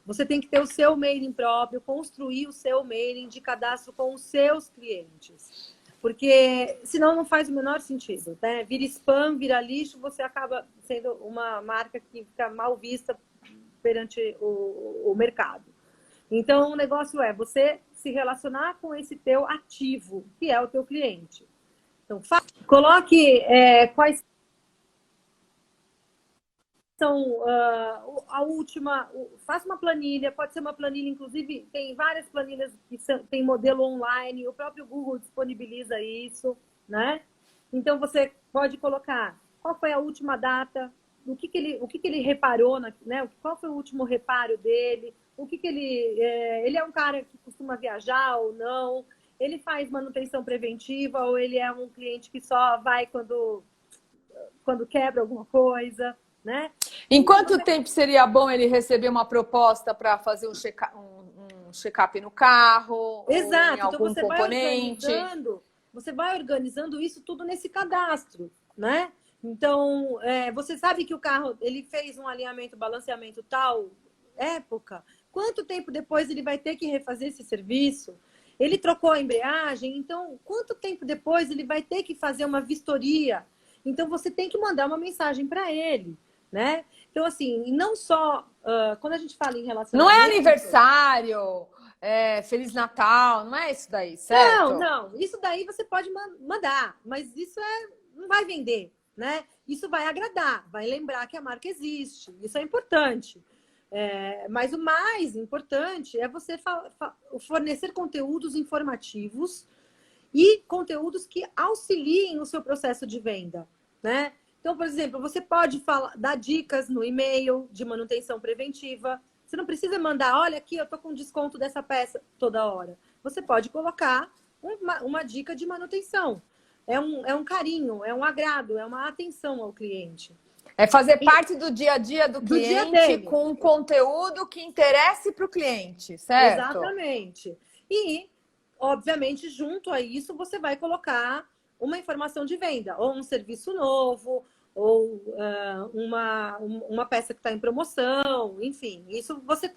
Você tem que ter o seu mailing próprio, construir o seu mailing de cadastro com os seus clientes. Porque senão não faz o menor sentido, né? Vira spam, vira lixo, você acaba sendo uma marca que fica mal vista perante o mercado. Então, o negócio é você se relacionar com esse teu ativo, que é o teu cliente. Então, coloque quais são a última... Faça uma planilha, pode ser uma planilha, inclusive, tem várias planilhas que tem modelo online, o próprio Google disponibiliza isso, né? Então, você pode colocar qual foi a última data, o que ele reparou, né? Qual foi o último reparo dele, ele é um cara que costuma viajar ou não, ele faz manutenção preventiva ou ele é um cliente que só vai quando quebra alguma coisa, né? Em quanto tempo seria bom ele receber uma proposta para fazer um check-up no carro? Exato, ou em algum então componente? Você vai organizando isso tudo nesse cadastro, né? Então, você sabe que o carro ele fez um alinhamento, balanceamento tal época. Quanto tempo depois ele vai ter que refazer esse serviço? Ele trocou a embreagem, então quanto tempo depois ele vai ter que fazer uma vistoria? Então você tem que mandar uma mensagem para ele, né? Então assim, não só quando a gente fala em relacionamento... Não é aniversário, Feliz Natal, não é isso daí, certo? Não. Isso daí você pode mandar, mas isso não vai vender, né? Isso vai agradar, vai lembrar que a marca existe. Isso é importante. Mas o mais importante é você fornecer conteúdos informativos e conteúdos que auxiliem o seu processo de venda, né? Então, por exemplo, você pode dar dicas no e-mail de manutenção preventiva. Você não precisa mandar, olha aqui, eu tô com desconto dessa peça toda hora. Você pode colocar uma dica de manutenção. É um carinho, é um agrado, é uma atenção ao cliente. É fazer parte do dia a dia do cliente com um conteúdo que interesse para o cliente, certo? Exatamente. E, obviamente, junto a isso, você vai colocar uma informação de venda, ou um serviço novo, ou uma peça que está em promoção, enfim. Isso você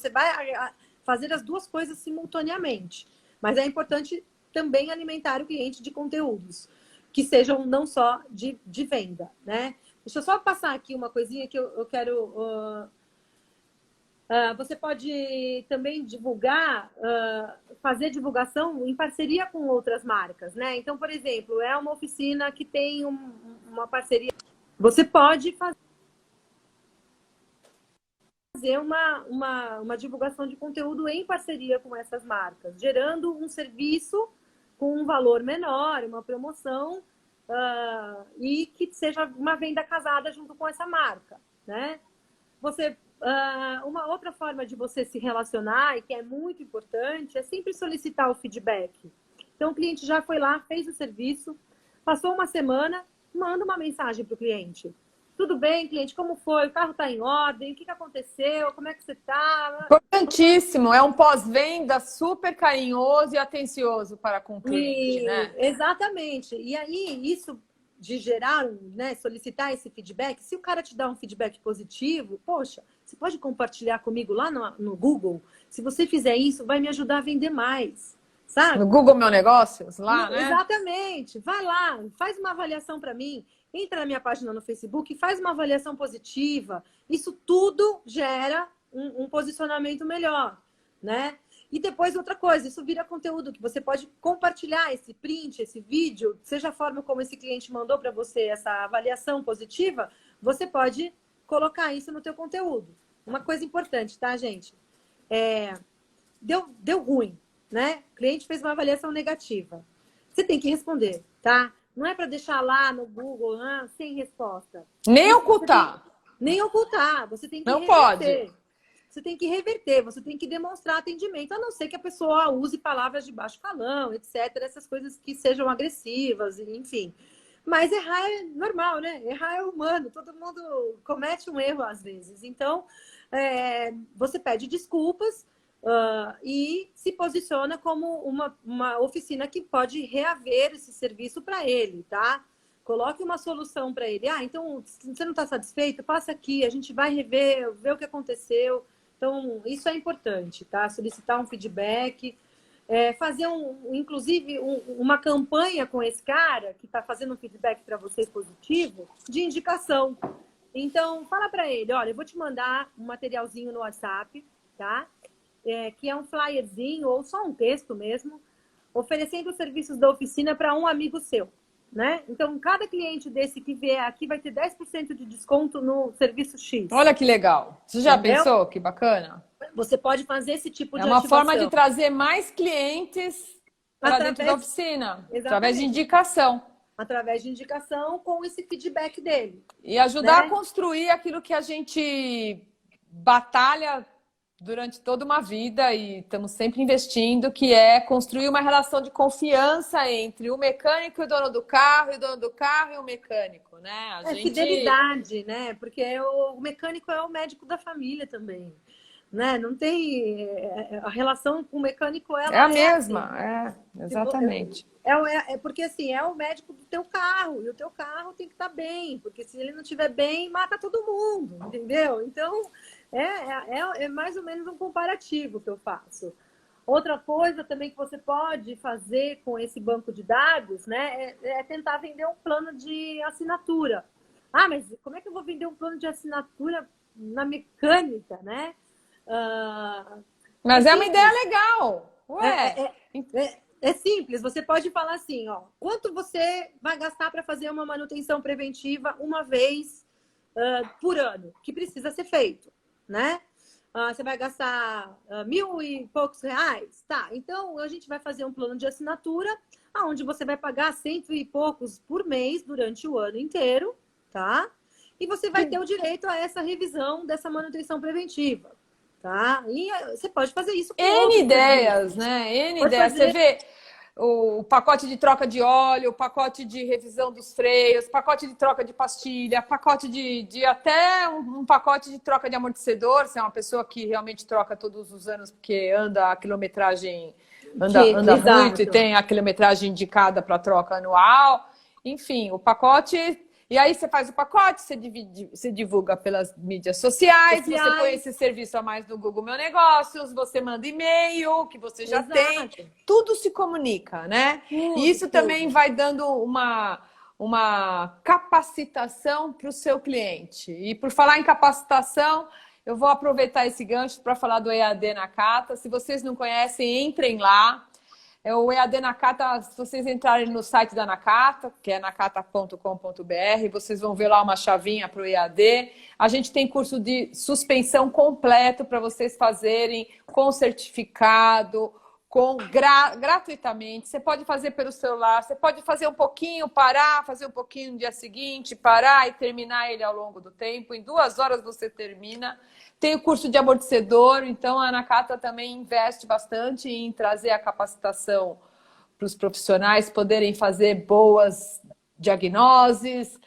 vai fazer as duas coisas simultaneamente. Mas é importante também alimentar o cliente de conteúdos que sejam não só de venda, né? Deixa eu só passar aqui uma coisinha que eu quero... você pode também divulgar, fazer divulgação em parceria com outras marcas, né? Então, por exemplo, é uma oficina que tem uma parceria. Você pode fazer uma divulgação de conteúdo em parceria com essas marcas, gerando um serviço com um valor menor, uma promoção, e que seja uma venda casada junto com essa marca, né? Uma outra forma de você se relacionar, e que é muito importante, é sempre solicitar o feedback. Então, o cliente já foi lá, fez o serviço, passou uma semana, manda uma mensagem para o cliente. Tudo bem, cliente, como foi? O carro está em ordem? O que aconteceu? Como é que você está? Importantíssimo, é um pós-venda super carinhoso e atencioso para com o cliente, né? Exatamente. E aí, isso de gerar, né, solicitar esse feedback, se o cara te dá um feedback positivo, poxa, você pode compartilhar comigo lá no Google? Se você fizer isso, vai me ajudar a vender mais, sabe? No Google Meu Negócios, lá, né? Exatamente. Vai lá, faz uma avaliação para mim, entra na minha página no Facebook e faz uma avaliação positiva. Isso tudo gera um posicionamento melhor, né? E depois outra coisa, isso vira conteúdo que você pode compartilhar esse print, esse vídeo, seja a forma como esse cliente mandou para você essa avaliação positiva, você pode colocar isso no teu conteúdo. Uma coisa importante, tá, gente? Deu ruim, né? O cliente fez uma avaliação negativa. Você tem que responder, tá? Não é para deixar lá no Google sem resposta. Nem ocultar. Nem ocultar. Você tem que Não reverter. pode. Você tem que reverter, você tem que demonstrar atendimento, a não ser que a pessoa use palavras de baixo calão, etc. Essas coisas que sejam agressivas, enfim. Mas errar é normal, né? Errar é humano, todo mundo comete um erro às vezes. Então, você pede desculpas e se posiciona como uma oficina que pode reaver esse serviço para ele, tá? Coloque uma solução para ele. Então, se você não está satisfeito, passa aqui, a gente vai rever, ver o que aconteceu. Então, isso é importante, tá? Solicitar um feedback, fazer, inclusive, uma campanha com esse cara que está fazendo um feedback para você positivo, de indicação. Então, fala para ele, olha, eu vou te mandar um materialzinho no WhatsApp, tá? Que é um flyerzinho ou só um texto mesmo, oferecendo os serviços da oficina para um amigo seu, né? Então, cada cliente desse que vier aqui vai ter 10% de desconto no serviço X. Olha que legal. Você já Entendeu? pensou? Que bacana. Você pode fazer esse tipo de É uma ativação. forma de trazer mais clientes para dentro da oficina. Exatamente. Através de indicação. Através de indicação com esse feedback dele. E ajudar né? a construir aquilo que a gente batalha durante toda uma vida e estamos sempre investindo, que é construir uma relação de confiança entre o mecânico e o dono do carro, e o dono do carro e o mecânico, né? Fidelidade, né? Porque o mecânico é o médico da família também, né? Não tem... A relação com o mecânico, ela é a mesma, assim. Exatamente. Porque assim, é o médico do teu carro, e o teu carro tem que estar bem, porque se ele não estiver bem, mata todo mundo, entendeu? Então, é mais ou menos um comparativo que eu faço. Outra coisa também que você pode fazer com esse banco de dados, né, é tentar vender um plano de assinatura. Mas como é que eu vou vender um plano de assinatura na mecânica, né? Mas é uma ideia legal. Ué. É simples, você pode falar assim, ó, quanto você vai gastar para fazer uma manutenção preventiva uma vez por ano, que precisa ser feito, né? Você vai gastar 1.000 e poucos reais? Tá, então a gente vai fazer um plano de assinatura onde você vai pagar 100 e poucos por mês durante o ano inteiro, tá? E você vai ter o direito a essa revisão dessa manutenção preventiva. Tá? E você pode fazer isso com N ideias, né? N ideias. Você vê o pacote de troca de óleo, o pacote de revisão dos freios, pacote de troca de pastilha, pacote de até um pacote de troca de amortecedor, se é uma pessoa que realmente troca todos os anos porque anda a quilometragem, anda muito e tem a quilometragem indicada para troca anual. Enfim, o pacote... E aí você faz o pacote, você divulga pelas mídias sociais, você põe esse serviço a mais no Google Meu Negócios, você manda e-mail, que você já tem. Tudo se comunica, né? E isso também vai dando uma capacitação para o seu cliente. E por falar em capacitação, eu vou aproveitar esse gancho para falar do EAD Nakata. Se vocês não conhecem, entrem lá. O EAD Nakata, se vocês entrarem no site da Nakata, que é nakata.com.br, vocês vão ver lá uma chavinha para o EAD. A gente tem curso de suspensão completo para vocês fazerem com certificado, gratuitamente. Você pode fazer pelo celular, você pode fazer um pouquinho, parar, fazer um pouquinho no dia seguinte, parar e terminar ele ao longo do tempo. Em 2 horas você termina. Tem o curso de amortecedor, então a Nakata também investe bastante em trazer a capacitação para os profissionais poderem fazer boas diagnoses,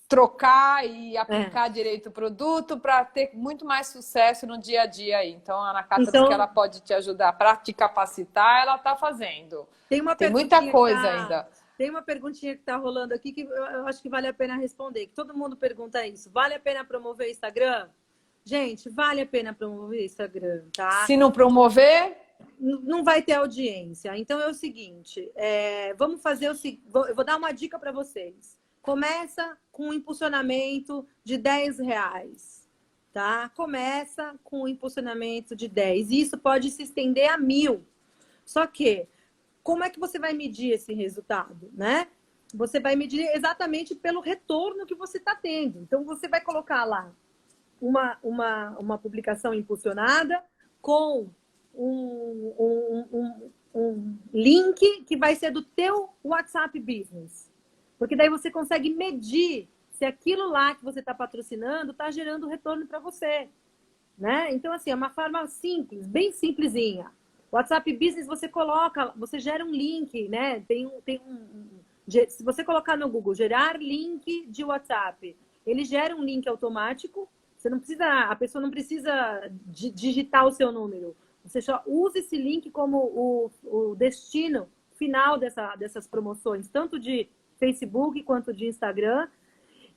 trocar e aplicar direito o produto para ter muito mais sucesso no dia a dia aí. Então a Nakata, que ela pode te ajudar para te capacitar, ela está fazendo. Tem muita coisa ainda. Tem uma perguntinha que está rolando aqui que eu acho que vale a pena responder. Que todo mundo pergunta isso. Vale a pena promover Instagram? Gente, vale a pena promover Instagram, tá? Se não promover, Não vai ter audiência. Então é o seguinte, vamos fazer o seguinte, eu vou dar uma dica para vocês. Começa com um impulsionamento de R$ 10, tá? Começa com um impulsionamento de 10. E isso pode se estender a 1.000. Só que, como é que você vai medir esse resultado, né? Você vai medir exatamente pelo retorno que você está tendo. Então, você vai colocar lá uma publicação impulsionada com um link que vai ser do teu WhatsApp Business. Porque daí você consegue medir se aquilo lá que você está patrocinando está gerando retorno para você, né? Então, assim, é uma forma simples, bem simplesinha. WhatsApp Business, você gera um link, né? Se você colocar no Google, gerar link de WhatsApp, ele gera um link automático. A pessoa não precisa digitar o seu número. Você só usa esse link como o destino final dessas promoções, tanto de Facebook quanto de Instagram.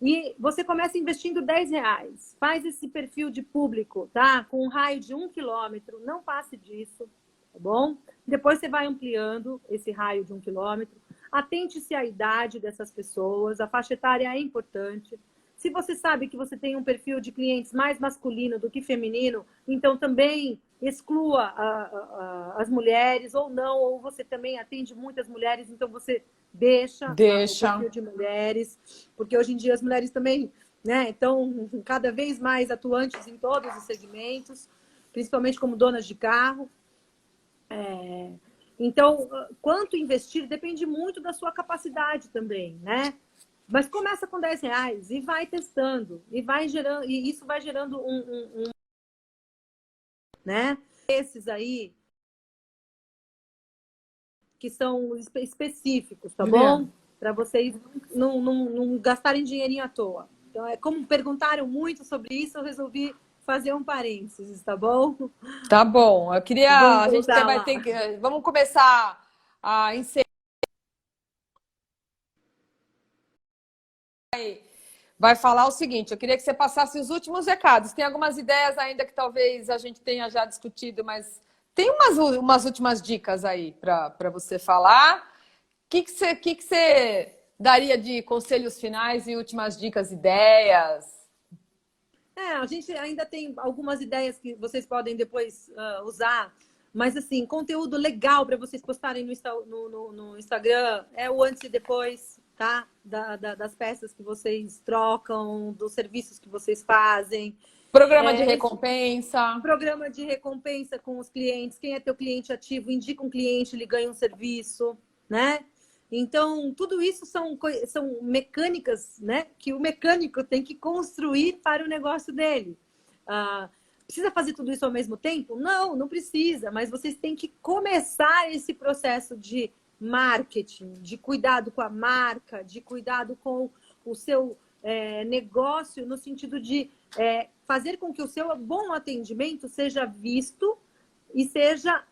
E você começa investindo R$ 10. Faz esse perfil de público, tá? Com um raio de 1 quilômetro, não passe disso, tá bom? Depois você vai ampliando esse raio de 1 quilômetro. Atente-se à idade dessas pessoas, a faixa etária é importante. Se você sabe que você tem um perfil de clientes mais masculino do que feminino, então também exclua as mulheres ou não, ou você também atende muitas mulheres, então você deixa o perfil de mulheres, porque hoje em dia as mulheres também, né, estão cada vez mais atuantes em todos os segmentos, principalmente como donas de carro. Então, quanto investir depende muito da sua capacidade também, né? Mas começa com R$ 10 e vai testando, e isso vai gerando né? Esses aí que são específicos, tá bom? Para vocês não gastarem dinheirinho à toa. Então, como perguntaram muito sobre isso, eu resolvi fazer um parênteses, tá bom? Tá bom. Eu queria. Vamos A gente vai ter que. Vamos começar a encerrar. Vai falar o seguinte: eu queria que você passasse os últimos recados. Tem algumas ideias ainda que talvez a gente tenha já discutido, mas tem umas últimas dicas aí para você falar. O que você daria de conselhos finais e últimas dicas, ideias? A gente ainda tem algumas ideias que vocês podem depois usar, mas assim, conteúdo legal para vocês postarem no Instagram é o antes e depois, tá? Das peças que vocês trocam, dos serviços que vocês fazem. Programa de recompensa. Programa de recompensa com os clientes. Quem é teu cliente ativo, indica um cliente, ele ganha um serviço, né? Então, tudo isso são mecânicas, né? Que o mecânico tem que construir para o negócio dele. Precisa fazer tudo isso ao mesmo tempo? Não, não precisa. Mas vocês têm que começar esse processo de marketing, de cuidado com a marca, de cuidado com o seu negócio, no sentido de fazer com que o seu bom atendimento seja visto e seja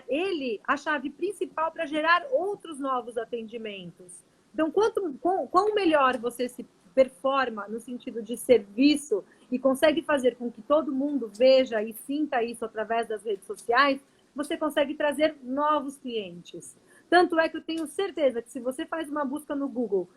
ele a chave principal para gerar outros novos atendimentos. Então, quão melhor você se performa no sentido de serviço e consegue fazer com que todo mundo veja e sinta isso através das redes sociais, você consegue trazer novos clientes. Tanto é que eu tenho certeza que se você faz uma busca no Google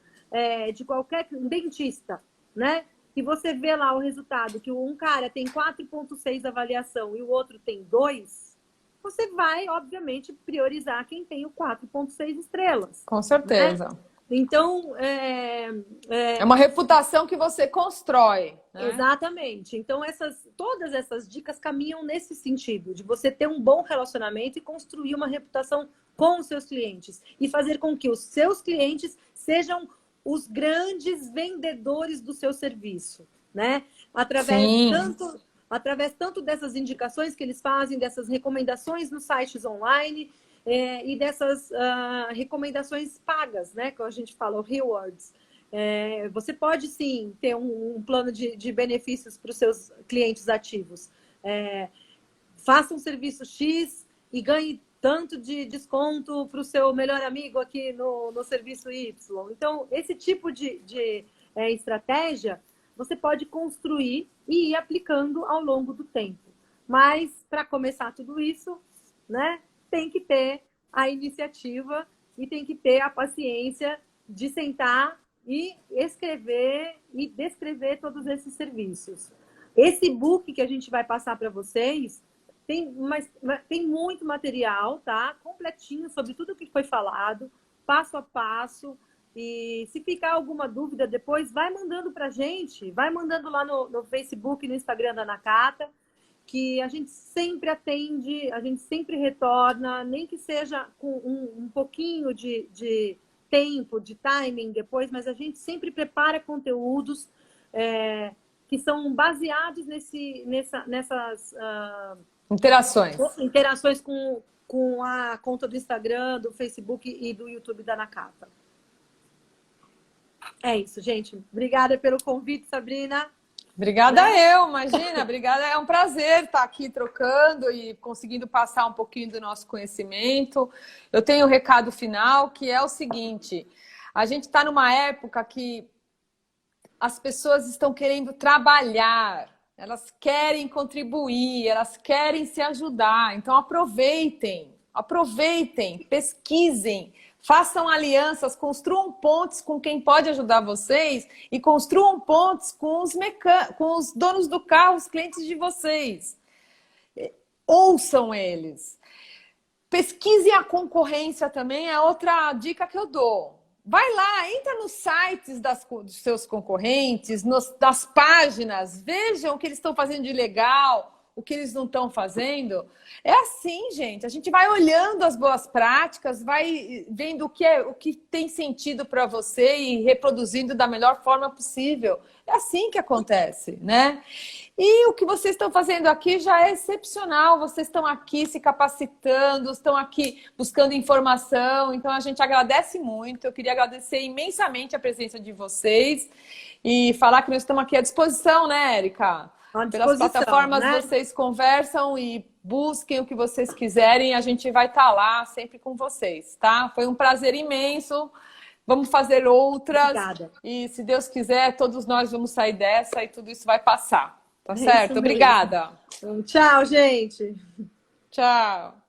de qualquer dentista, né? E você vê lá o resultado, que um cara tem 4,6 avaliação e o outro tem 2, você vai, obviamente, priorizar quem tem o 4,6 estrelas. Com certeza. Né? Então, é uma reputação que você constrói. Né? Exatamente. Então, todas essas dicas caminham nesse sentido, de você ter um bom relacionamento e construir uma reputação com os seus clientes. E fazer com que os seus clientes sejam os grandes vendedores do seu serviço, né? Através tanto dessas indicações que eles fazem, dessas recomendações nos sites online e dessas recomendações pagas, né? Que a gente fala, o rewards. Você pode, sim, ter um plano de benefícios para os seus clientes ativos. Faça um serviço X e ganhe tanto de desconto para o seu melhor amigo aqui no serviço Y. Então, esse tipo de estratégia você pode construir e ir aplicando ao longo do tempo. Mas, para começar tudo isso, né, tem que ter a iniciativa e tem que ter a paciência de sentar e escrever e descrever todos esses serviços. Esse book que a gente vai passar para vocês tem muito material, tá? Completinho sobre tudo o que foi falado, passo a passo. E se ficar alguma dúvida depois, vai mandando para a gente, vai mandando lá no Facebook e no Instagram da Nakata, que a gente sempre atende, a gente sempre retorna, nem que seja com um pouquinho de tempo, de timing depois, mas a gente sempre prepara conteúdos que são baseados nessas interações com a conta do Instagram, do Facebook e do YouTube da Nakata. É isso, gente. Obrigada pelo convite, Sabrina. Obrigada eu, imagina. Obrigada, é um prazer estar aqui trocando e conseguindo passar um pouquinho do nosso conhecimento. Eu tenho um recado final, que é o seguinte. A gente está numa época que as pessoas estão querendo trabalhar, elas querem contribuir, elas querem se ajudar. Então aproveitem, pesquisem, façam alianças, construam pontes com quem pode ajudar vocês e construam pontes com os donos do carro, os clientes de vocês. Ouçam eles. Pesquise a concorrência também, é outra dica que eu dou. Vai lá, entra nos sites dos seus concorrentes, das páginas, vejam o que eles estão fazendo de legal, o que eles não estão fazendo. É assim, gente, a gente vai olhando as boas práticas, vai vendo o que tem sentido para você e reproduzindo da melhor forma possível. É assim que acontece, né? E o que vocês estão fazendo aqui já é excepcional. Vocês estão aqui se capacitando, estão aqui buscando informação. Então, a gente agradece muito. Eu queria agradecer imensamente a presença de vocês e falar que nós estamos aqui à disposição, né, Érica? Pelas plataformas, né? Vocês conversam e busquem o que vocês quiserem. A gente vai estar lá sempre com vocês, tá? Foi um prazer imenso. Vamos fazer outras. Obrigada. E, se Deus quiser, todos nós vamos sair dessa e tudo isso vai passar. Tá certo? Obrigada. Tchau, gente. Tchau.